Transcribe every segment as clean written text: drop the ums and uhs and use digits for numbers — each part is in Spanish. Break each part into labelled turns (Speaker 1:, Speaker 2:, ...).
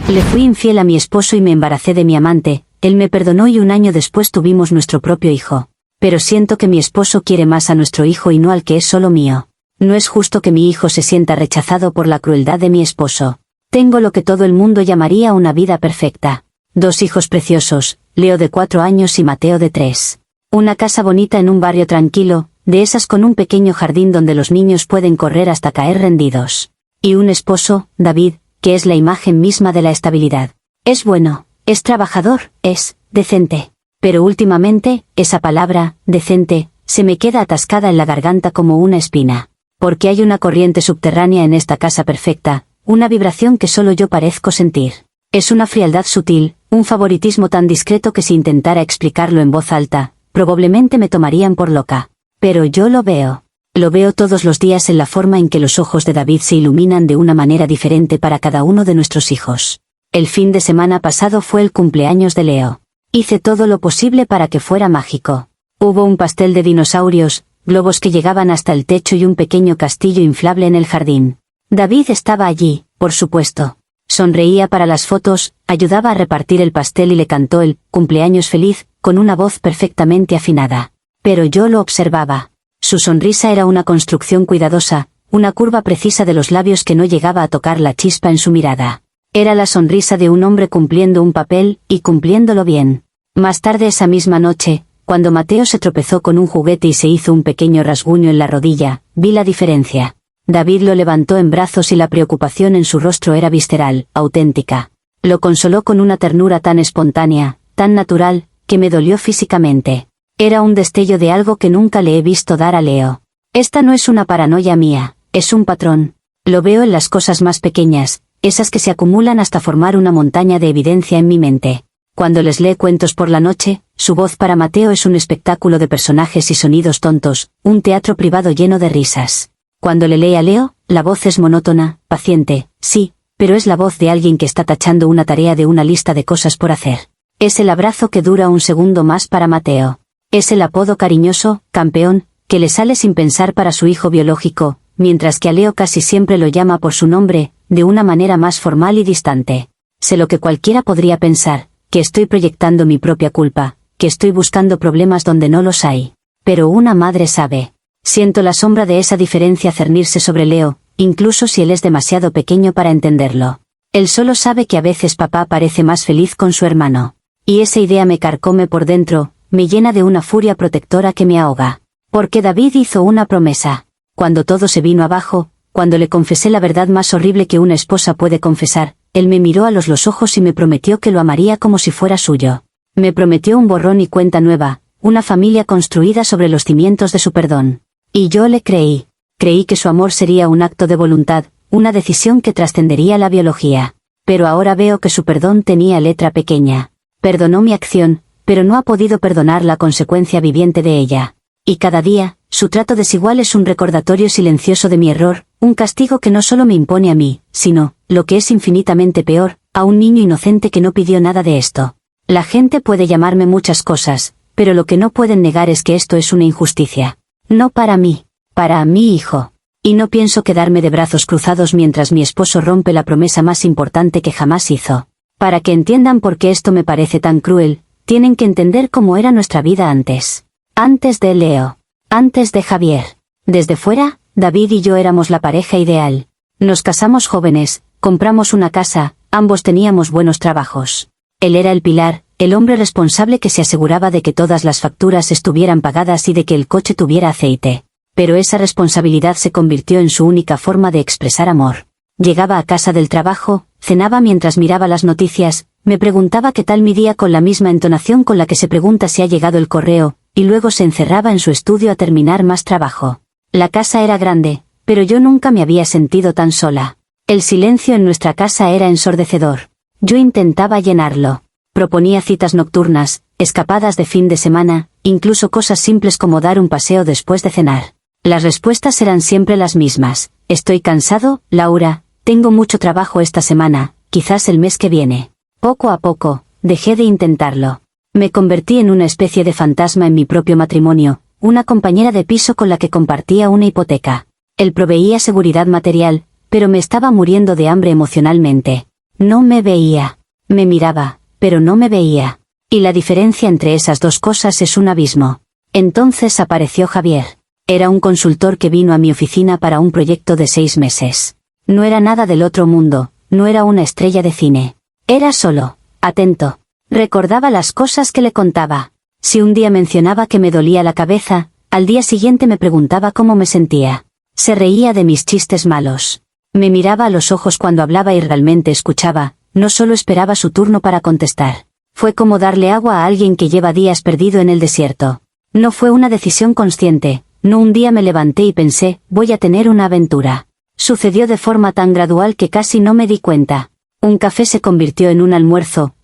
Speaker 1: Le fui infiel a mi esposo y me embaracé de mi amante, él me perdonó y un año después tuvimos nuestro propio hijo. Pero siento que mi esposo quiere más a nuestro hijo y no al que es solo mío. No es justo que mi hijo se sienta rechazado por la crueldad de mi esposo. Tengo lo que todo el mundo llamaría una vida perfecta. 2 hijos preciosos, Leo de 4 años y Mateo de 3. Una casa bonita en un barrio tranquilo, de esas con un pequeño jardín donde los niños pueden correr hasta caer rendidos. Y un esposo, David, que es la imagen misma de la estabilidad. Es bueno, es trabajador, es decente. Pero últimamente, esa palabra, decente, se me queda atascada en la garganta como una espina. Porque hay una corriente subterránea en esta casa perfecta, una vibración que solo yo parezco sentir. Es una frialdad sutil, un favoritismo tan discreto que si intentara explicarlo en voz alta, probablemente me tomarían por loca. Pero yo lo veo. Lo veo todos los días en la forma en que los ojos de David se iluminan de una manera diferente para cada uno de nuestros hijos. El fin de semana pasado fue el cumpleaños de Leo. Hice todo lo posible para que fuera mágico. Hubo un pastel de dinosaurios, globos que llegaban hasta el techo y un pequeño castillo inflable en el jardín. David estaba allí, por supuesto. Sonreía para las fotos, ayudaba a repartir el pastel y le cantó el cumpleaños feliz, con una voz perfectamente afinada. Pero yo lo observaba. Su sonrisa era una construcción cuidadosa, una curva precisa de los labios que no llegaba a tocar la chispa en su mirada. Era la sonrisa de un hombre cumpliendo un papel, y cumpliéndolo bien. Más tarde esa misma noche, cuando Mateo se tropezó con un juguete y se hizo un pequeño rasguño en la rodilla, vi la diferencia. David lo levantó en brazos y la preocupación en su rostro era visceral, auténtica. Lo consoló con una ternura tan espontánea, tan natural, que me dolió físicamente. Era un destello de algo que nunca le he visto dar a Leo. Esta no es una paranoia mía, es un patrón. Lo veo en las cosas más pequeñas, esas que se acumulan hasta formar una montaña de evidencia en mi mente. Cuando les lee cuentos por la noche, su voz para Mateo es un espectáculo de personajes y sonidos tontos, un teatro privado lleno de risas. Cuando le lee a Leo, la voz es monótona, paciente, sí, pero es la voz de alguien que está tachando una tarea de una lista de cosas por hacer. Es el abrazo que dura un segundo más para Mateo. Es el apodo cariñoso, campeón, que le sale sin pensar para su hijo biológico, mientras que a Leo casi siempre lo llama por su nombre, de una manera más formal y distante. Sé lo que cualquiera podría pensar, que estoy proyectando mi propia culpa, que estoy buscando problemas donde no los hay. Pero una madre sabe. Siento la sombra de esa diferencia cernirse sobre Leo, incluso si él es demasiado pequeño para entenderlo. Él solo sabe que a veces papá parece más feliz con su hermano. Y esa idea me carcome por dentro, me llena de una furia protectora que me ahoga. Porque David hizo una promesa. Cuando todo se vino abajo, cuando le confesé la verdad más horrible que una esposa puede confesar, él me miró a los ojos y me prometió que lo amaría como si fuera suyo. Me prometió un borrón y cuenta nueva, una familia construida sobre los cimientos de su perdón. Y yo le creí. Creí que su amor sería un acto de voluntad, una decisión que trascendería la biología. Pero ahora veo que su perdón tenía letra pequeña. Perdonó mi acción, pero no ha podido perdonar la consecuencia viviente de ella. Y cada día, su trato desigual es un recordatorio silencioso de mi error, un castigo que no solo me impone a mí, sino, lo que es infinitamente peor, a un niño inocente que no pidió nada de esto. La gente puede llamarme muchas cosas, pero lo que no pueden negar es que esto es una injusticia. No para mí, para mi hijo. Y no pienso quedarme de brazos cruzados mientras mi esposo rompe la promesa más importante que jamás hizo. Para que entiendan por qué esto me parece tan cruel, tienen que entender cómo era nuestra vida antes. Antes de Leo. Antes de Javier. Desde fuera, David y yo éramos la pareja ideal. Nos casamos jóvenes, compramos una casa, ambos teníamos buenos trabajos. Él era el pilar, el hombre responsable que se aseguraba de que todas las facturas estuvieran pagadas y de que el coche tuviera aceite. Pero esa responsabilidad se convirtió en su única forma de expresar amor. Llegaba a casa del trabajo, cenaba mientras miraba las noticias, me preguntaba qué tal mi día con la misma entonación con la que se pregunta si ha llegado el correo, y luego se encerraba en su estudio a terminar más trabajo. La casa era grande, pero yo nunca me había sentido tan sola. El silencio en nuestra casa era ensordecedor. Yo intentaba llenarlo. Proponía citas nocturnas, escapadas de fin de semana, incluso cosas simples como dar un paseo después de cenar. Las respuestas eran siempre las mismas. Estoy cansado, Laura, tengo mucho trabajo esta semana, quizás el mes que viene. Poco a poco, dejé de intentarlo. Me convertí en una especie de fantasma en mi propio matrimonio, una compañera de piso con la que compartía una hipoteca. Él proveía seguridad material, pero me estaba muriendo de hambre emocionalmente. No me veía. Me miraba, pero no me veía. Y la diferencia entre esas dos cosas es un abismo. Entonces apareció Javier. Era un consultor que vino a mi oficina para un proyecto de 6 meses. No era nada del otro mundo, no era una estrella de cine. Era solo, atento. Recordaba las cosas que le contaba. Si un día mencionaba que me dolía la cabeza, al día siguiente me preguntaba cómo me sentía. Se reía de mis chistes malos. Me miraba a los ojos cuando hablaba y realmente escuchaba, no solo esperaba su turno para contestar. Fue como darle agua a alguien que lleva días perdido en el desierto. No fue una decisión consciente, no un día me levanté y pensé, voy a tener una aventura. Sucedió de forma tan gradual que casi no me di cuenta. Un café se convirtió en un almuerzo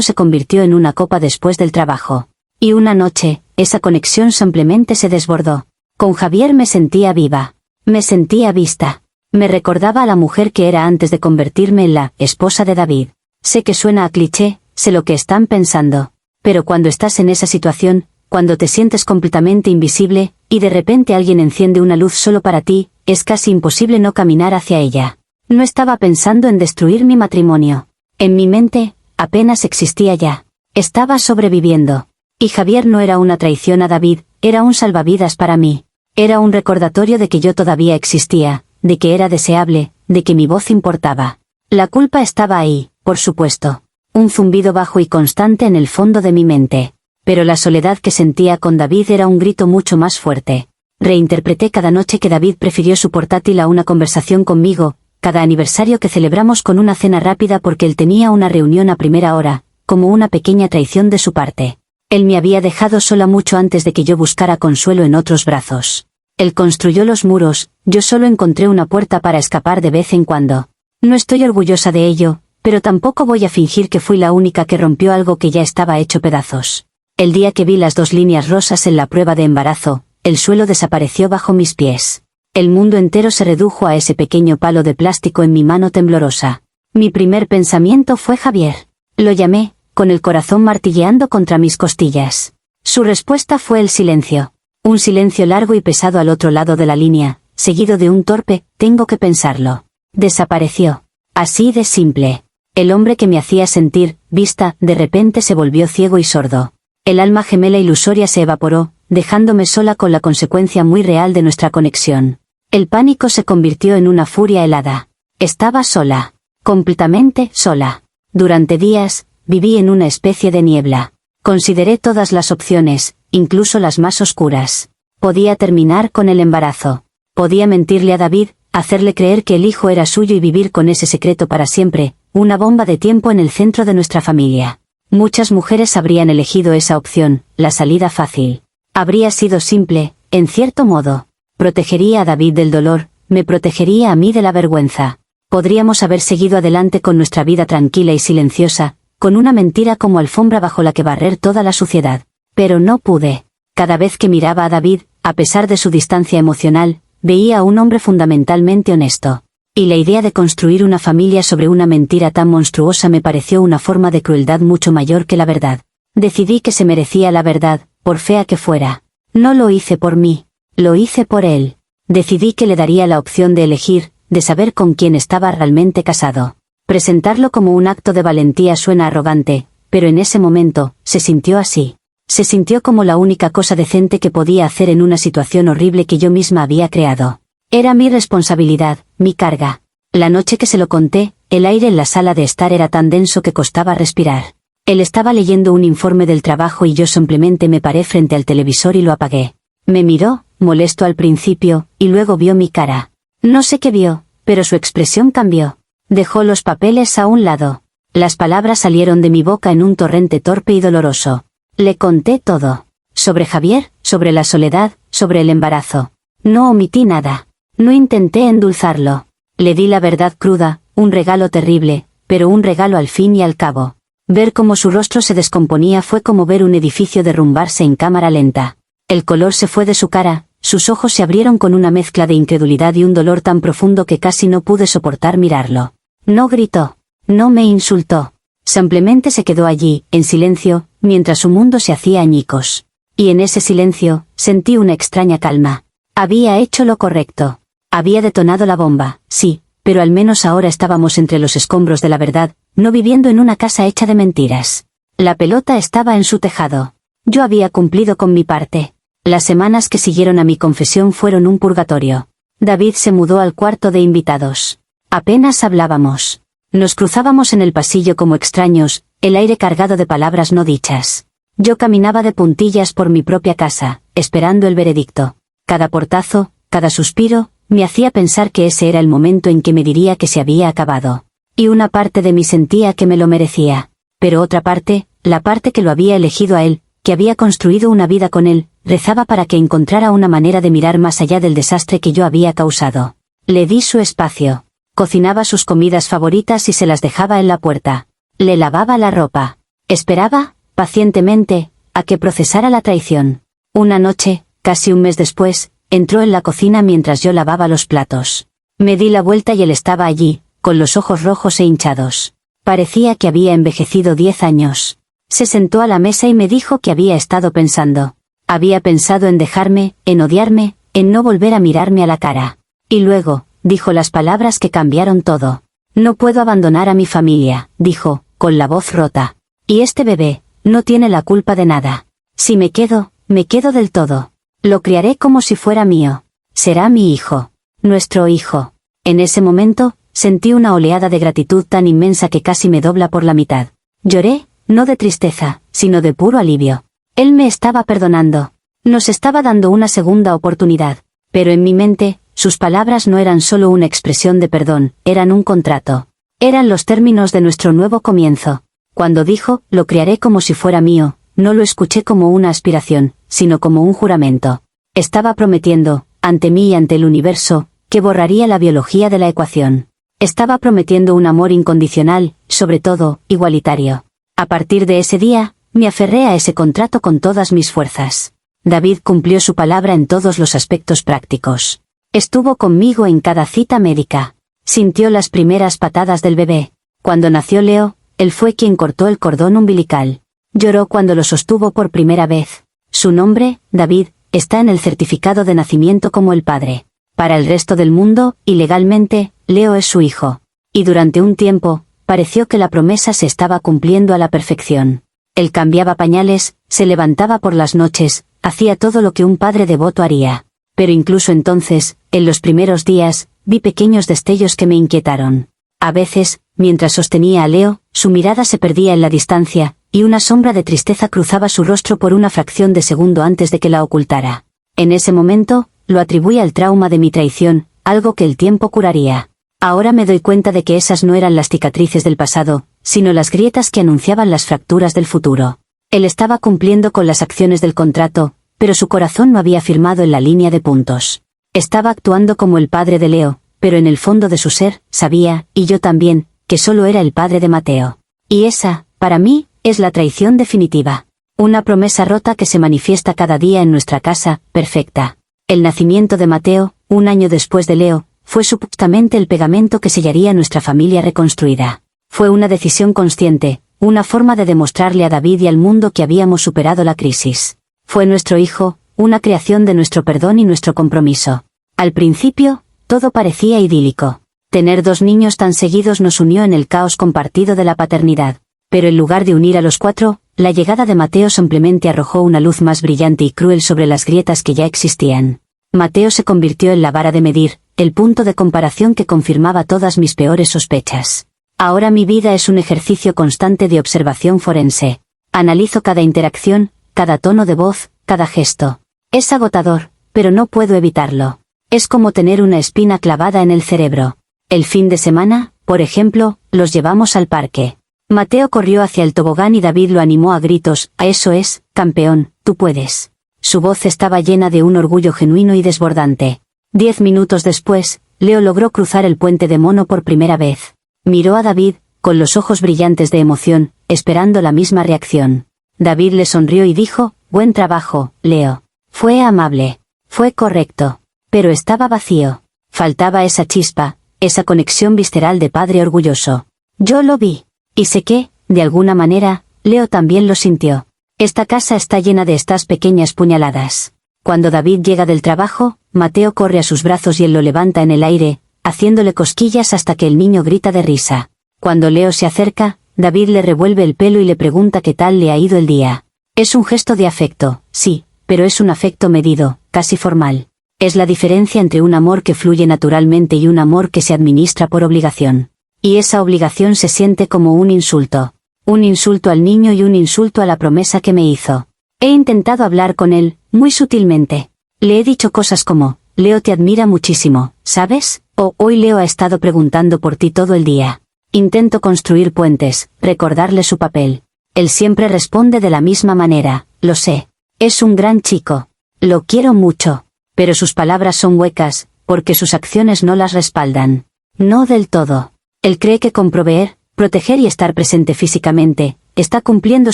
Speaker 1: se convirtió en una copa después del trabajo. Y una noche, esa conexión simplemente se desbordó. Con Javier me sentía viva. Me sentía vista. Me recordaba a la mujer que era antes de convertirme en la esposa de David. Sé que suena a cliché, sé lo que están pensando. Pero cuando estás en esa situación, cuando te sientes completamente invisible, y de repente alguien enciende una luz solo para ti, es casi imposible no caminar hacia ella. No estaba pensando en destruir mi matrimonio. En mi mente, apenas existía ya. Estaba sobreviviendo. Y Javier no era una traición a David, era un salvavidas para mí. Era un recordatorio de que yo todavía existía, de que era deseable, de que mi voz importaba. La culpa estaba ahí, por supuesto. Un zumbido bajo y constante en el fondo de mi mente. Pero la soledad que sentía con David era un grito mucho más fuerte. Reinterpreté cada noche que David prefirió su portátil a una conversación conmigo, cada aniversario que celebramos con una cena rápida porque él tenía una reunión a primera hora, como una pequeña traición de su parte. Él me había dejado sola mucho antes de que yo buscara consuelo en otros brazos. Él construyó los muros, yo solo encontré una puerta para escapar de vez en cuando. No estoy orgullosa de ello, pero tampoco voy a fingir que fui la única que rompió algo que ya estaba hecho pedazos. El día que vi las 2 líneas rosas en la prueba de embarazo, el suelo desapareció bajo mis pies. El mundo entero se redujo a ese pequeño palo de plástico en mi mano temblorosa. Mi primer pensamiento fue Javier. Lo llamé, con el corazón martilleando contra mis costillas. Su respuesta fue el silencio. Un silencio largo y pesado al otro lado de la línea, seguido de un torpe, tengo que pensarlo. Desapareció. Así de simple. El hombre que me hacía sentir vista, de repente se volvió ciego y sordo. El alma gemela ilusoria se evaporó, dejándome sola con la consecuencia muy real de nuestra conexión. El pánico se convirtió en una furia helada. Estaba sola. Completamente sola. Durante días, viví en una especie de niebla. Consideré todas las opciones, incluso las más oscuras. Podía terminar con el embarazo. Podía mentirle a David, hacerle creer que el hijo era suyo y vivir con ese secreto para siempre, una bomba de tiempo en el centro de nuestra familia. Muchas mujeres habrían elegido esa opción, la salida fácil. Habría sido simple, en cierto modo. Protegería a David del dolor, me protegería a mí de la vergüenza. Podríamos haber seguido adelante con nuestra vida tranquila y silenciosa, con una mentira como alfombra bajo la que barrer toda la suciedad. Pero no pude. Cada vez que miraba a David, a pesar de su distancia emocional, veía a un hombre fundamentalmente honesto. Y la idea de construir una familia sobre una mentira tan monstruosa me pareció una forma de crueldad mucho mayor que la verdad. Decidí que se merecía la verdad, por fea que fuera. No lo hice por mí, lo hice por él. Decidí que le daría la opción de elegir, de saber con quién estaba realmente casado. Presentarlo como un acto de valentía suena arrogante, pero en ese momento, se sintió así. Se sintió como la única cosa decente que podía hacer en una situación horrible que yo misma había creado. Era mi responsabilidad, mi carga. La noche que se lo conté, el aire en la sala de estar era tan denso que costaba respirar. Él estaba leyendo un informe del trabajo y yo simplemente me paré frente al televisor y lo apagué. Me miró, molesto al principio, y luego vio mi cara. No sé qué vio, pero su expresión cambió. Dejó los papeles a un lado. Las palabras salieron de mi boca en un torrente torpe y doloroso. Le conté todo. Sobre Javier, sobre la soledad, sobre el embarazo. No omití nada. No intenté endulzarlo. Le di la verdad cruda, un regalo terrible, pero un regalo al fin y al cabo. Ver cómo su rostro se descomponía fue como ver un edificio derrumbarse en cámara lenta. El color se fue de su cara, sus ojos se abrieron con una mezcla de incredulidad y un dolor tan profundo que casi no pude soportar mirarlo. No gritó. No me insultó. Simplemente se quedó allí, en silencio, mientras su mundo se hacía añicos. Y en ese silencio, sentí una extraña calma. Había hecho lo correcto. Había detonado la bomba, sí, pero al menos ahora estábamos entre los escombros de la verdad, no viviendo en una casa hecha de mentiras. La pelota estaba en su tejado. Yo había cumplido con mi parte. Las semanas que siguieron a mi confesión fueron un purgatorio. David se mudó al cuarto de invitados. Apenas hablábamos. Nos cruzábamos en el pasillo como extraños, el aire cargado de palabras no dichas. Yo caminaba de puntillas por mi propia casa, esperando el veredicto. Cada portazo, cada suspiro, me hacía pensar que ese era el momento en que me diría que se había acabado. Y una parte de mí sentía que me lo merecía. Pero otra parte, la parte que lo había elegido a él, que había construido una vida con él, rezaba para que encontrara una manera de mirar más allá del desastre que yo había causado. Le di su espacio. Cocinaba sus comidas favoritas y se las dejaba en la puerta. Le lavaba la ropa. Esperaba, pacientemente, a que procesara la traición. Una noche, casi un mes después, entró en la cocina mientras yo lavaba los platos. Me di la vuelta y él estaba allí, con los ojos rojos e hinchados. Parecía que había envejecido 10 años. Se sentó a la mesa y me dijo que había estado pensando. Había pensado en dejarme, en odiarme, en no volver a mirarme a la cara. Y luego, dijo las palabras que cambiaron todo. No puedo abandonar a mi familia, dijo, con la voz rota. Y este bebé, no tiene la culpa de nada. Si me quedo del todo. Lo criaré como si fuera mío. Será mi hijo. Nuestro hijo. En ese momento, sentí una oleada de gratitud tan inmensa que casi me dobla por la mitad. Lloré, no de tristeza, sino de puro alivio. Él me estaba perdonando. Nos estaba dando una segunda oportunidad. Pero en mi mente, sus palabras no eran solo una expresión de perdón, eran un contrato. Eran los términos de nuestro nuevo comienzo. Cuando dijo, lo criaré como si fuera mío, no lo escuché como una aspiración, sino como un juramento. Estaba prometiendo, ante mí y ante el universo, que borraría la biología de la ecuación. Estaba prometiendo un amor incondicional, sobre todo, igualitario. A partir de ese día, me aferré a ese contrato con todas mis fuerzas. David cumplió su palabra en todos los aspectos prácticos. Estuvo conmigo en cada cita médica. Sintió las primeras patadas del bebé. Cuando nació Leo, él fue quien cortó el cordón umbilical. Lloró cuando lo sostuvo por primera vez. Su nombre, David, está en el certificado de nacimiento como el padre. Para el resto del mundo, y legalmente, Leo es su hijo. Y durante un tiempo, pareció que la promesa se estaba cumpliendo a la perfección. Él cambiaba pañales, se levantaba por las noches, hacía todo lo que un padre devoto haría. Pero incluso entonces, en los primeros días, vi pequeños destellos que me inquietaron. A veces, mientras sostenía a Leo, su mirada se perdía en la distancia, y una sombra de tristeza cruzaba su rostro por una fracción de segundo antes de que la ocultara. En ese momento, lo atribuí al trauma de mi traición, algo que el tiempo curaría. Ahora me doy cuenta de que esas no eran las cicatrices del pasado, sino las grietas que anunciaban las fracturas del futuro. Él estaba cumpliendo con las acciones del contrato, pero su corazón no había firmado en la línea de puntos. Estaba actuando como el padre de Leo, pero en el fondo de su ser, sabía, y yo también, que solo era el padre de Mateo. Y esa, para mí, es la traición definitiva. Una promesa rota que se manifiesta cada día en nuestra casa, perfecta. El nacimiento de Mateo, un año después de Leo, fue supuestamente el pegamento que sellaría nuestra familia reconstruida. Fue una decisión consciente, una forma de demostrarle a David y al mundo que habíamos superado la crisis. Fue nuestro hijo, una creación de nuestro perdón y nuestro compromiso. Al principio, todo parecía idílico. Tener 2 niños tan seguidos nos unió en el caos compartido de la paternidad. Pero en lugar de unir a los 4, la llegada de Mateo simplemente arrojó una luz más brillante y cruel sobre las grietas que ya existían. Mateo se convirtió en la vara de medir, el punto de comparación que confirmaba todas mis peores sospechas. Ahora mi vida es un ejercicio constante de observación forense. Analizo cada interacción, cada tono de voz, cada gesto. Es agotador, pero no puedo evitarlo. Es como tener una espina clavada en el cerebro. El fin de semana, por ejemplo, los llevamos al parque. Mateo corrió hacia el tobogán y David lo animó a gritos, eso es, campeón, tú puedes. Su voz estaba llena de un orgullo genuino y desbordante. 10 minutos después, Leo logró cruzar el puente de mono por primera vez. Miró a David, con los ojos brillantes de emoción, esperando la misma reacción. David le sonrió y dijo, buen trabajo, Leo. Fue amable. Fue correcto. Pero estaba vacío. Faltaba esa chispa, esa conexión visceral de padre orgulloso. Yo lo vi. Y sé que, de alguna manera, Leo también lo sintió. Esta casa está llena de estas pequeñas puñaladas. Cuando David llega del trabajo, Mateo corre a sus brazos y él lo levanta en el aire, haciéndole cosquillas hasta que el niño grita de risa. Cuando Leo se acerca, David le revuelve el pelo y le pregunta qué tal le ha ido el día. Es un gesto de afecto, sí, pero es un afecto medido, casi formal. Es la diferencia entre un amor que fluye naturalmente y un amor que se administra por obligación. Y esa obligación se siente como un insulto. Un insulto al niño y un insulto a la promesa que me hizo. He intentado hablar con él, muy sutilmente. Le he dicho cosas como, Leo te admira muchísimo, ¿sabes? O, hoy Leo ha estado preguntando por ti todo el día. Intento construir puentes, recordarle su papel. Él siempre responde de la misma manera, lo sé. Es un gran chico. Lo quiero mucho. Pero sus palabras son huecas, porque sus acciones no las respaldan. No del todo. Él cree que con proveer, proteger y estar presente físicamente, está cumpliendo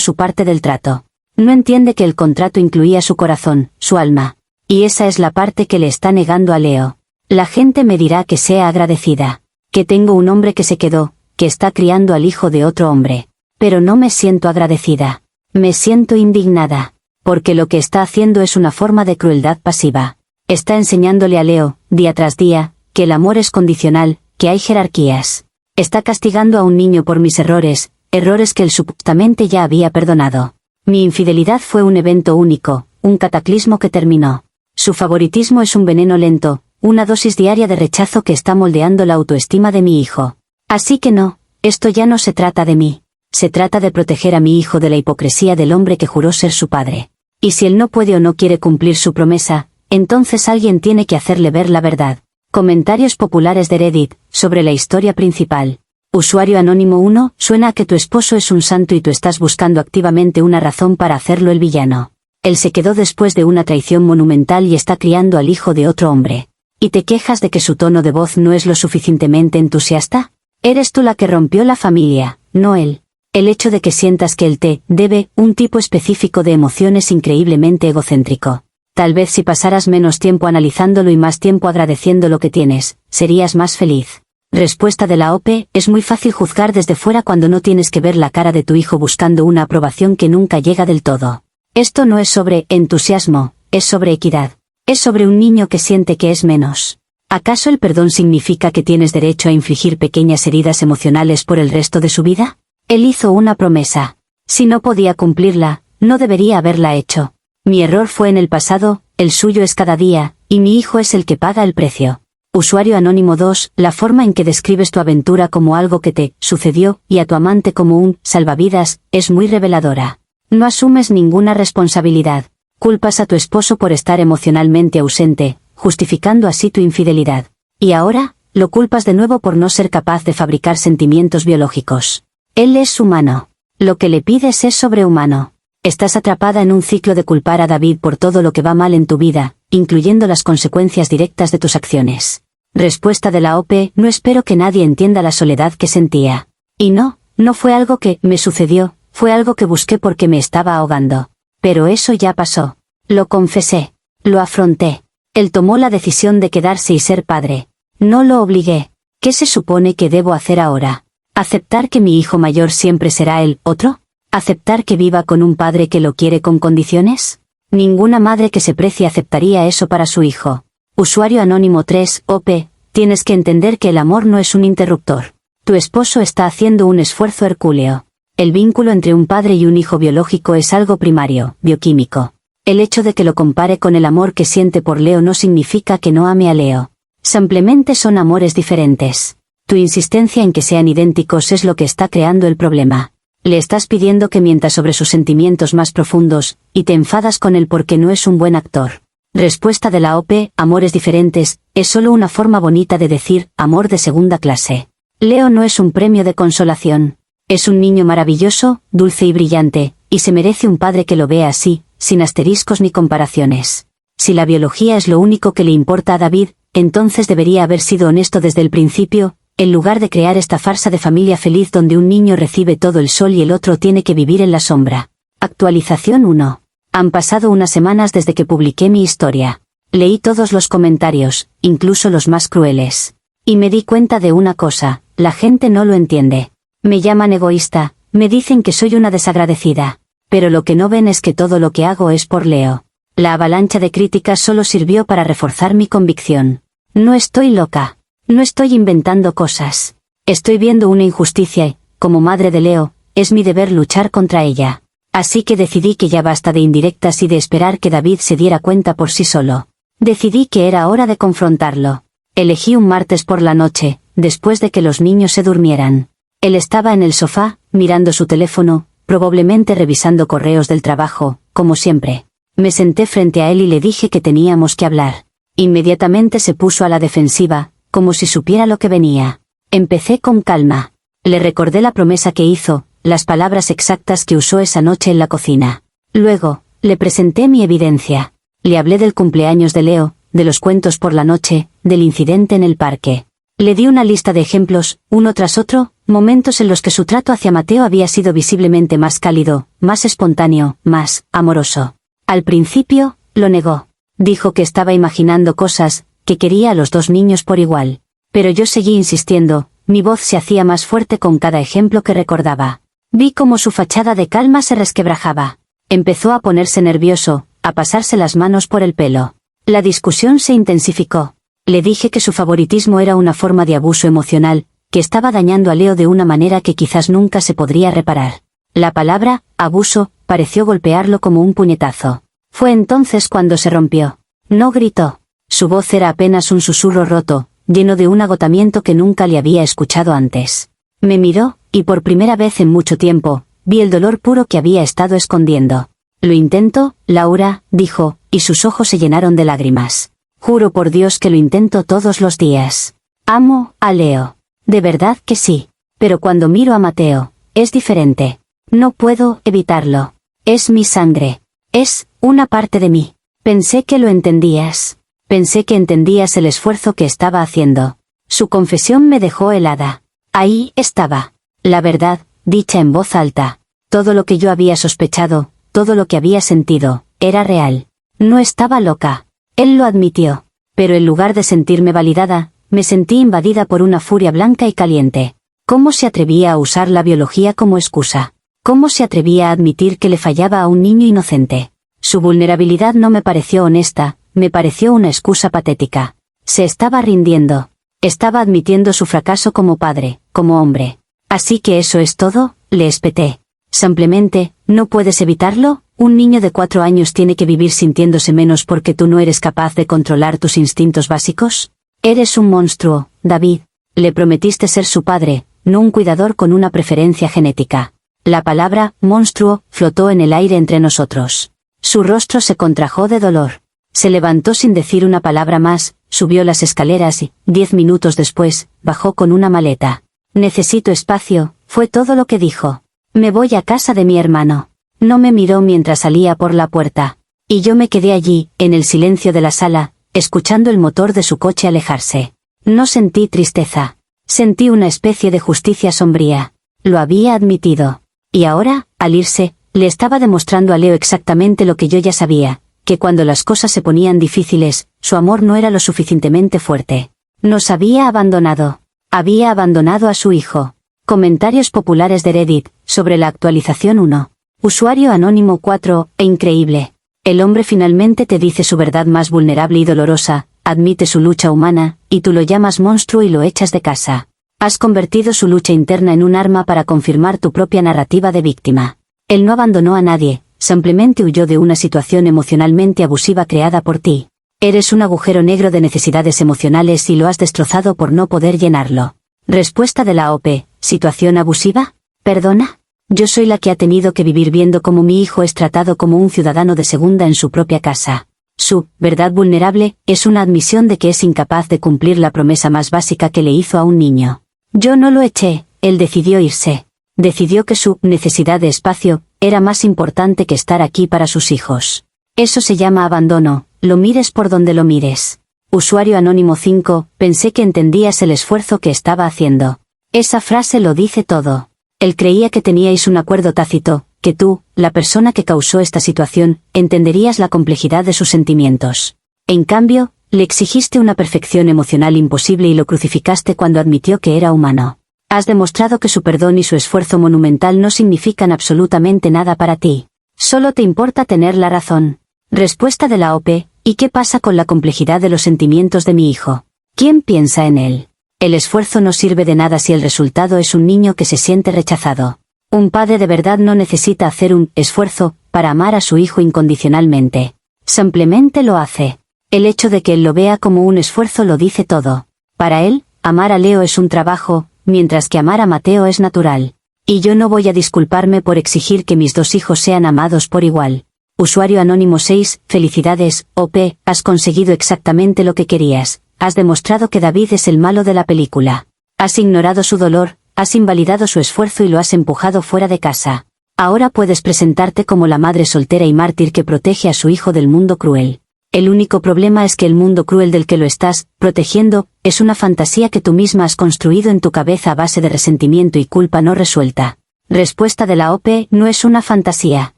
Speaker 1: su parte del trato. No entiende que el contrato incluía su corazón, su alma. Y esa es la parte que le está negando a Leo. La gente me dirá que sea agradecida. Que tengo un hombre que se quedó, que está criando al hijo de otro hombre. Pero no me siento agradecida. Me siento indignada. Porque lo que está haciendo es una forma de crueldad pasiva. Está enseñándole a Leo, día tras día, que el amor es condicional, que hay jerarquías. Está castigando a un niño por mis errores, errores que él supuestamente ya había perdonado. Mi infidelidad fue un evento único, un cataclismo que terminó. Su favoritismo es un veneno lento, una dosis diaria de rechazo que está moldeando la autoestima de mi hijo. Así que no, esto ya no se trata de mí. Se trata de proteger a mi hijo de la hipocresía del hombre que juró ser su padre. Y si él no puede o no quiere cumplir su promesa, entonces alguien tiene que hacerle ver la verdad. Comentarios populares de Reddit, sobre la historia principal. Usuario anónimo 1, suena a que tu esposo es un santo y tú estás buscando activamente una razón para hacerlo el villano. Él se quedó después de una traición monumental y está criando al hijo de otro hombre. ¿Y te quejas de que su tono de voz no es lo suficientemente entusiasta? Eres tú la que rompió la familia, no él. El hecho de que sientas que él te debe un tipo específico de emociones increíblemente egocéntrico. Tal vez si pasaras menos tiempo analizándolo y más tiempo agradeciendo lo que tienes, serías más feliz. Respuesta de la OP, es muy fácil juzgar desde fuera cuando no tienes que ver la cara de tu hijo buscando una aprobación que nunca llega del todo. Esto no es sobre entusiasmo, es sobre equidad. Es sobre un niño que siente que es menos. ¿Acaso el perdón significa que tienes derecho a infligir pequeñas heridas emocionales por el resto de su vida? Él hizo una promesa. Si no podía cumplirla, no debería haberla hecho. Mi error fue en el pasado, el suyo es cada día, y mi hijo es el que paga el precio. Usuario anónimo 2, la forma en que describes tu aventura como algo que te sucedió y a tu amante como un salvavidas, es muy reveladora. No asumes ninguna responsabilidad. Culpas a tu esposo por estar emocionalmente ausente, justificando así tu infidelidad. Y ahora, lo culpas de nuevo por no ser capaz de fabricar sentimientos biológicos. Él es humano. Lo que le pides es sobrehumano. Estás atrapada en un ciclo de culpar a David por todo lo que va mal en tu vida, incluyendo las consecuencias directas de tus acciones. Respuesta de la OP, no espero que nadie entienda la soledad que sentía. Y no fue algo que me sucedió, fue algo que busqué porque me estaba ahogando. Pero eso ya pasó. Lo confesé. Lo afronté. Él tomó la decisión de quedarse y ser padre. No lo obligué. ¿Qué se supone que debo hacer ahora? ¿Aceptar que mi hijo mayor siempre será el otro? ¿Aceptar que viva con un padre que lo quiere con condiciones? Ninguna madre que se precie aceptaría eso para su hijo. Usuario anónimo 3, OP, tienes que entender que el amor no es un interruptor. Tu esposo está haciendo un esfuerzo hercúleo. El vínculo entre un padre y un hijo biológico es algo primario, bioquímico. El hecho de que lo compare con el amor que siente por Leo no significa que no ame a Leo. Simplemente son amores diferentes. Tu insistencia en que sean idénticos es lo que está creando el problema. Le estás pidiendo que mienta sobre sus sentimientos más profundos, y te enfadas con él porque no es un buen actor. Respuesta de la OP, amores diferentes, es solo una forma bonita de decir, amor de segunda clase. Leo no es un premio de consolación. Es un niño maravilloso, dulce y brillante, y se merece un padre que lo vea así, sin asteriscos ni comparaciones. Si la biología es lo único que le importa a David, entonces debería haber sido honesto desde el principio, en lugar de crear esta farsa de familia feliz donde un niño recibe todo el sol y el otro tiene que vivir en la sombra. Actualización 1. Han pasado unas semanas desde que publiqué mi historia. Leí todos los comentarios, incluso los más crueles. Y me di cuenta de una cosa, la gente no lo entiende. Me llaman egoísta, me dicen que soy una desagradecida. Pero lo que no ven es que todo lo que hago es por Leo. La avalancha de críticas solo sirvió para reforzar mi convicción. No estoy loca. No estoy inventando cosas. Estoy viendo una injusticia y, como madre de Leo, es mi deber luchar contra ella. Así que decidí que ya basta de indirectas y de esperar que David se diera cuenta por sí solo. Decidí que era hora de confrontarlo. Elegí un martes por la noche, después de que los niños se durmieran. Él estaba en el sofá, mirando su teléfono, probablemente revisando correos del trabajo, como siempre. Me senté frente a él y le dije que teníamos que hablar. Inmediatamente se puso a la defensiva, como si supiera lo que venía. Empecé con calma. Le recordé la promesa que hizo, las palabras exactas que usó esa noche en la cocina. Luego, le presenté mi evidencia. Le hablé del cumpleaños de Leo, de los cuentos por la noche, del incidente en el parque. Le di una lista de ejemplos, uno tras otro, momentos en los que su trato hacia Mateo había sido visiblemente más cálido, más espontáneo, más amoroso. Al principio, lo negó. Dijo que estaba imaginando cosas, que quería a los dos niños por igual. Pero yo seguí insistiendo, mi voz se hacía más fuerte con cada ejemplo que recordaba. Vi cómo su fachada de calma se resquebrajaba. Empezó a ponerse nervioso, a pasarse las manos por el pelo. La discusión se intensificó. Le dije que su favoritismo era una forma de abuso emocional, que estaba dañando a Leo de una manera que quizás nunca se podría reparar. La palabra, abuso, pareció golpearlo como un puñetazo. Fue entonces cuando se rompió. No gritó. Su voz era apenas un susurro roto, lleno de un agotamiento que nunca le había escuchado antes. Me miró, y por primera vez en mucho tiempo, vi el dolor puro que había estado escondiendo. Lo intento, Laura, dijo, y sus ojos se llenaron de lágrimas. Juro por Dios que lo intento todos los días. Amo a Leo. De verdad que sí. Pero cuando miro a Mateo, es diferente. No puedo evitarlo. Es mi sangre. Es una parte de mí. Pensé que lo entendías. Pensé que entendías el esfuerzo que estaba haciendo. Su confesión me dejó helada. Ahí estaba. La verdad, dicha en voz alta. Todo lo que yo había sospechado, todo lo que había sentido, era real. No estaba loca. Él lo admitió. Pero en lugar de sentirme validada, me sentí invadida por una furia blanca y caliente. ¿Cómo se atrevía a usar la biología como excusa? ¿Cómo se atrevía a admitir que le fallaba a un niño inocente? Su vulnerabilidad no me pareció honesta, me pareció una excusa patética. Se estaba rindiendo. Estaba admitiendo su fracaso como padre, como hombre. Así que eso es todo, le espeté. Simplemente, ¿no puedes evitarlo? Un niño de 4 años tiene que vivir sintiéndose menos porque tú no eres capaz de controlar tus instintos básicos. Eres un monstruo, David. Le prometiste ser su padre, no un cuidador con una preferencia genética. La palabra, monstruo, flotó en el aire entre nosotros. Su rostro se contrajo de dolor. Se levantó sin decir una palabra más, subió las escaleras y, 10 minutos después, bajó con una maleta. Necesito espacio, fue todo lo que dijo. Me voy a casa de mi hermano. No me miró mientras salía por la puerta. Y yo me quedé allí, en el silencio de la sala, escuchando el motor de su coche alejarse. No sentí tristeza. Sentí una especie de justicia sombría. Lo había admitido. Y ahora, al irse, le estaba demostrando a Leo exactamente lo que yo ya sabía, que cuando las cosas se ponían difíciles, su amor no era lo suficientemente fuerte. Nos había abandonado. Había abandonado a su hijo. Comentarios populares de Reddit, sobre la actualización 1. Usuario anónimo 4, increíble. El hombre finalmente te dice su verdad más vulnerable y dolorosa, admite su lucha humana, y tú lo llamas monstruo y lo echas de casa. Has convertido su lucha interna en un arma para confirmar tu propia narrativa de víctima. Él no abandonó a nadie, simplemente huyó de una situación emocionalmente abusiva creada por ti. Eres un agujero negro de necesidades emocionales y lo has destrozado por no poder llenarlo. Respuesta de la OP, ¿situación abusiva? ¿Perdona? Yo soy la que ha tenido que vivir viendo cómo mi hijo es tratado como un ciudadano de segunda en su propia casa. Su verdad vulnerable es una admisión de que es incapaz de cumplir la promesa más básica que le hizo a un niño. Yo no lo eché, él decidió irse. Decidió que su necesidad de espacio era más importante que estar aquí para sus hijos. Eso se llama abandono, lo mires por donde lo mires. Usuario anónimo 5, pensé que entendías el esfuerzo que estaba haciendo. Esa frase lo dice todo. Él creía que teníais un acuerdo tácito, que tú, la persona que causó esta situación, entenderías la complejidad de sus sentimientos. En cambio, le exigiste una perfección emocional imposible y lo crucificaste cuando admitió que era humano. Has demostrado que su perdón y su esfuerzo monumental no significan absolutamente nada para ti. Solo te importa tener la razón. Respuesta de la OP, ¿y qué pasa con la complejidad de los sentimientos de mi hijo? ¿Quién piensa en él? El esfuerzo no sirve de nada si el resultado es un niño que se siente rechazado. Un padre de verdad no necesita hacer un esfuerzo para amar a su hijo incondicionalmente. Simplemente lo hace. El hecho de que él lo vea como un esfuerzo lo dice todo. Para él, amar a Leo es un trabajo, mientras que amar a Mateo es natural. Y yo no voy a disculparme por exigir que mis dos hijos sean amados por igual. Usuario anónimo 6, felicidades, OP, has conseguido exactamente lo que querías. Has demostrado que David es el malo de la película. Has ignorado su dolor, has invalidado su esfuerzo y lo has empujado fuera de casa. Ahora puedes presentarte como la madre soltera y mártir que protege a su hijo del mundo cruel. El único problema es que el mundo cruel del que lo estás protegiendo es una fantasía que tú misma has construido en tu cabeza a base de resentimiento y culpa no resuelta. Respuesta de la OP: no es una fantasía.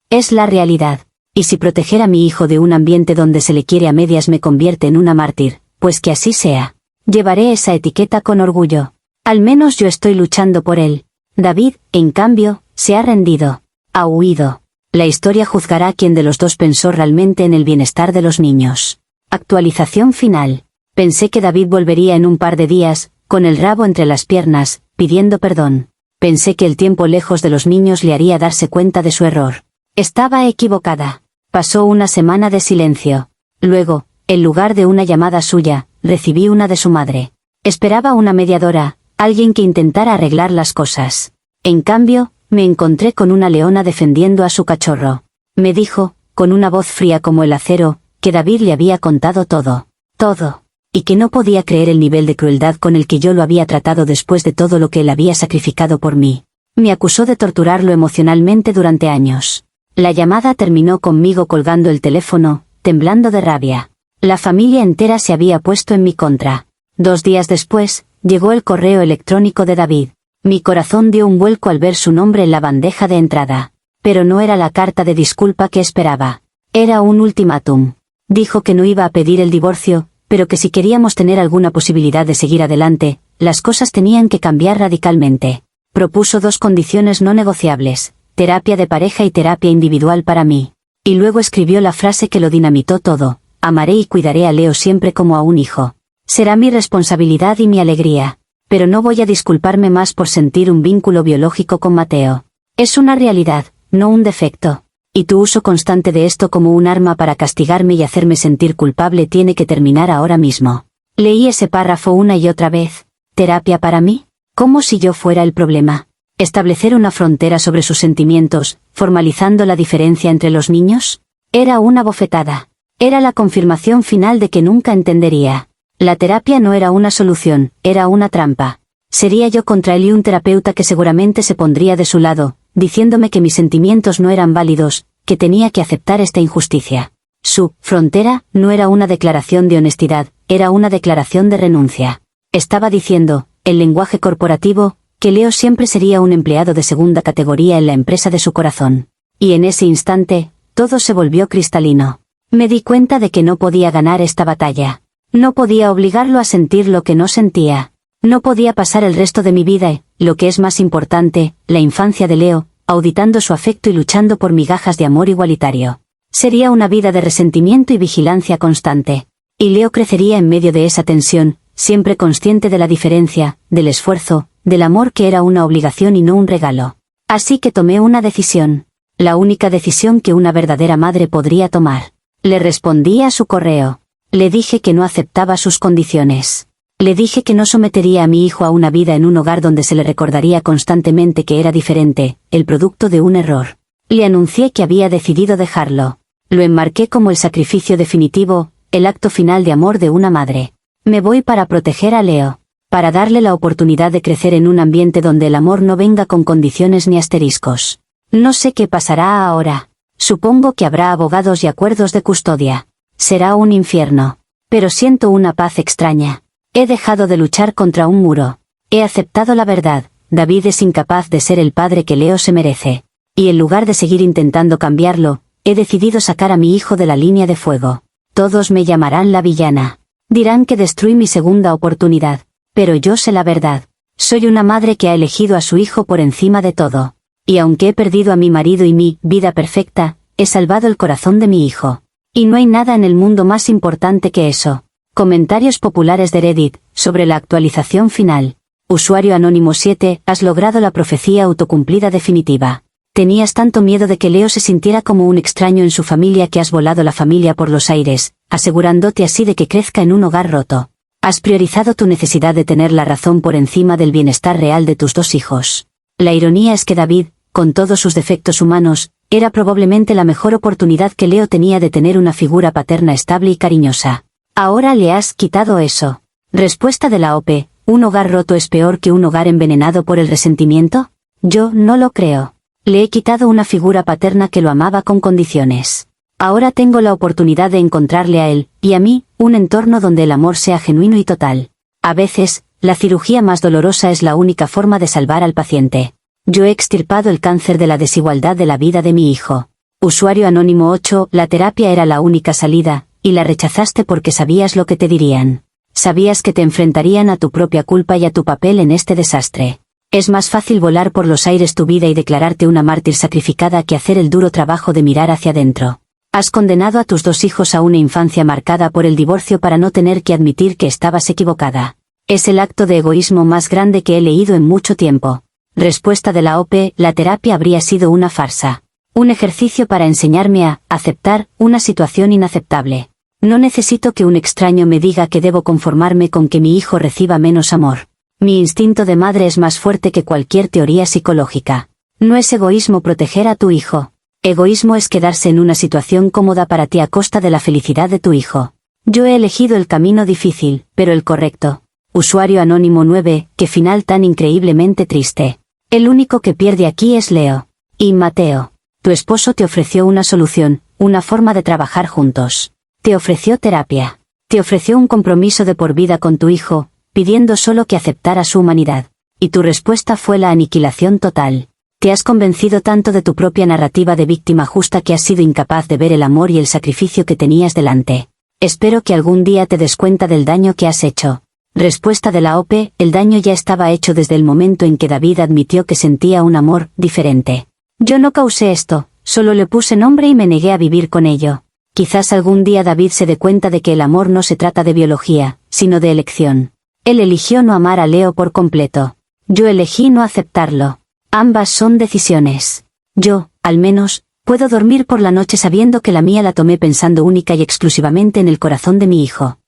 Speaker 1: Es la realidad. Y si proteger a mi hijo de un ambiente donde se le quiere a medias me convierte en una mártir, pues que así sea. Llevaré esa etiqueta con orgullo. Al menos yo estoy luchando por él. David, en cambio, se ha rendido. Ha huido. La historia juzgará a quién de los dos pensó realmente en el bienestar de los niños. Actualización final. Pensé que David volvería en un par de días, con el rabo entre las piernas, pidiendo perdón. Pensé que el tiempo lejos de los niños le haría darse cuenta de su error. Estaba equivocada. Pasó una semana de silencio. Luego, en lugar de una llamada suya, recibí una de su madre. Esperaba una mediadora, alguien que intentara arreglar las cosas. En cambio, me encontré con una leona defendiendo a su cachorro. Me dijo, con una voz fría como el acero, que David le había contado todo. Todo. Y que no podía creer el nivel de crueldad con el que yo lo había tratado después de todo lo que él había sacrificado por mí. Me acusó de torturarlo emocionalmente durante años. La llamada terminó conmigo colgando el teléfono, temblando de rabia. La familia entera se había puesto en mi contra. 2 días después, llegó el correo electrónico de David. Mi corazón dio un vuelco al ver su nombre en la bandeja de entrada. Pero no era la carta de disculpa que esperaba. Era un ultimátum. Dijo que no iba a pedir el divorcio, pero que si queríamos tener alguna posibilidad de seguir adelante, las cosas tenían que cambiar radicalmente. Propuso 2 condiciones no negociables: terapia de pareja y terapia individual para mí. Y luego escribió la frase que lo dinamitó todo: amaré y cuidaré a Leo siempre como a un hijo. Será mi responsabilidad y mi alegría. Pero no voy a disculparme más por sentir un vínculo biológico con Mateo. Es una realidad, no un defecto. Y tu uso constante de esto como un arma para castigarme y hacerme sentir culpable tiene que terminar ahora mismo. Leí ese párrafo una y otra vez. ¿Terapia para mí? Como si yo fuera el problema. ¿Establecer una frontera sobre sus sentimientos, formalizando la diferencia entre los niños? Era una bofetada. Era la confirmación final de que nunca entendería. La terapia no era una solución, era una trampa. Sería yo contra él y un terapeuta que seguramente se pondría de su lado, diciéndome que mis sentimientos no eran válidos, que tenía que aceptar esta injusticia. Su frontera no era una declaración de honestidad, era una declaración de renuncia. Estaba diciendo, en lenguaje corporativo, que Leo siempre sería un empleado de segunda categoría en la empresa de su corazón. Y en ese instante, todo se volvió cristalino. Me di cuenta de que no podía ganar esta batalla. No podía obligarlo a sentir lo que no sentía. No podía pasar el resto de mi vida, lo que es más importante, la infancia de Leo, auditando su afecto y luchando por migajas de amor igualitario. Sería una vida de resentimiento y vigilancia constante. Y Leo crecería en medio de esa tensión, siempre consciente de la diferencia, del esfuerzo, del amor que era una obligación y no un regalo. Así que tomé una decisión. La única decisión que una verdadera madre podría tomar. Le respondí a su correo. Le dije que no aceptaba sus condiciones. Le dije que no sometería a mi hijo a una vida en un hogar donde se le recordaría constantemente que era diferente, el producto de un error. Le anuncié que había decidido dejarlo. Lo enmarqué como el sacrificio definitivo, el acto final de amor de una madre. Me voy para proteger a Leo, para darle la oportunidad de crecer en un ambiente donde el amor no venga con condiciones ni asteriscos. No sé qué pasará ahora. Supongo que habrá abogados y acuerdos de custodia. Será un infierno. Pero siento una paz extraña. He dejado de luchar contra un muro. He aceptado la verdad. David es incapaz de ser el padre que Leo se merece. Y en lugar de seguir intentando cambiarlo, he decidido sacar a mi hijo de la línea de fuego. Todos me llamarán la villana. Dirán que destruí mi segunda oportunidad. Pero yo sé la verdad. Soy una madre que ha elegido a su hijo por encima de todo. Y aunque he perdido a mi marido y mi vida perfecta, he salvado el corazón de mi hijo. Y no hay nada en el mundo más importante que eso. Comentarios populares de Reddit, sobre la actualización final. Usuario anónimo 7, has logrado la profecía autocumplida definitiva. Tenías tanto miedo de que Leo se sintiera como un extraño en su familia que has volado la familia por los aires, asegurándote así de que crezca en un hogar roto. Has priorizado tu necesidad de tener la razón por encima del bienestar real de tus dos hijos. La ironía es que David, con todos sus defectos humanos, era probablemente la mejor oportunidad que Leo tenía de tener una figura paterna estable y cariñosa. Ahora le has quitado eso. Respuesta de la OP, ¿un hogar roto es peor que un hogar envenenado por el resentimiento? Yo no lo creo. Le he quitado una figura paterna que lo amaba con condiciones. Ahora tengo la oportunidad de encontrarle a él, y a mí, un entorno donde el amor sea genuino y total. A veces, la cirugía más dolorosa es la única forma de salvar al paciente. Yo he extirpado el cáncer de la desigualdad de la vida de mi hijo. Usuario anónimo 8, la terapia era la única salida, y la rechazaste porque sabías lo que te dirían. Sabías que te enfrentarían a tu propia culpa y a tu papel en este desastre. Es más fácil volar por los aires tu vida y declararte una mártir sacrificada que hacer el duro trabajo de mirar hacia adentro. Has condenado a tus dos hijos a una infancia marcada por el divorcio para no tener que admitir que estabas equivocada. Es el acto de egoísmo más grande que he leído en mucho tiempo. Respuesta de la OP, la terapia habría sido una farsa. Un ejercicio para enseñarme a aceptar una situación inaceptable. No necesito que un extraño me diga que debo conformarme con que mi hijo reciba menos amor. Mi instinto de madre es más fuerte que cualquier teoría psicológica. No es egoísmo proteger a tu hijo. Egoísmo es quedarse en una situación cómoda para ti a costa de la felicidad de tu hijo. Yo he elegido el camino difícil, pero el correcto. Usuario anónimo 9, qué final tan increíblemente triste. El único que pierde aquí es Leo. Y Mateo. Tu esposo te ofreció una solución, una forma de trabajar juntos. Te ofreció terapia. Te ofreció un compromiso de por vida con tu hijo, pidiendo solo que aceptara su humanidad. Y tu respuesta fue la aniquilación total. Te has convencido tanto de tu propia narrativa de víctima justa que has sido incapaz de ver el amor y el sacrificio que tenías delante. Espero que algún día te des cuenta del daño que has hecho. Respuesta de la OP, el daño ya estaba hecho desde el momento en que David admitió que sentía un amor diferente. Yo no causé esto, solo le puse nombre y me negué a vivir con ello. Quizás algún día David se dé cuenta de que el amor no se trata de biología, sino de elección. Él eligió no amar a Leo por completo. Yo elegí no aceptarlo. Ambas son decisiones. Yo, al menos, puedo dormir por la noche sabiendo que la mía la tomé pensando única y exclusivamente en el corazón de mi hijo.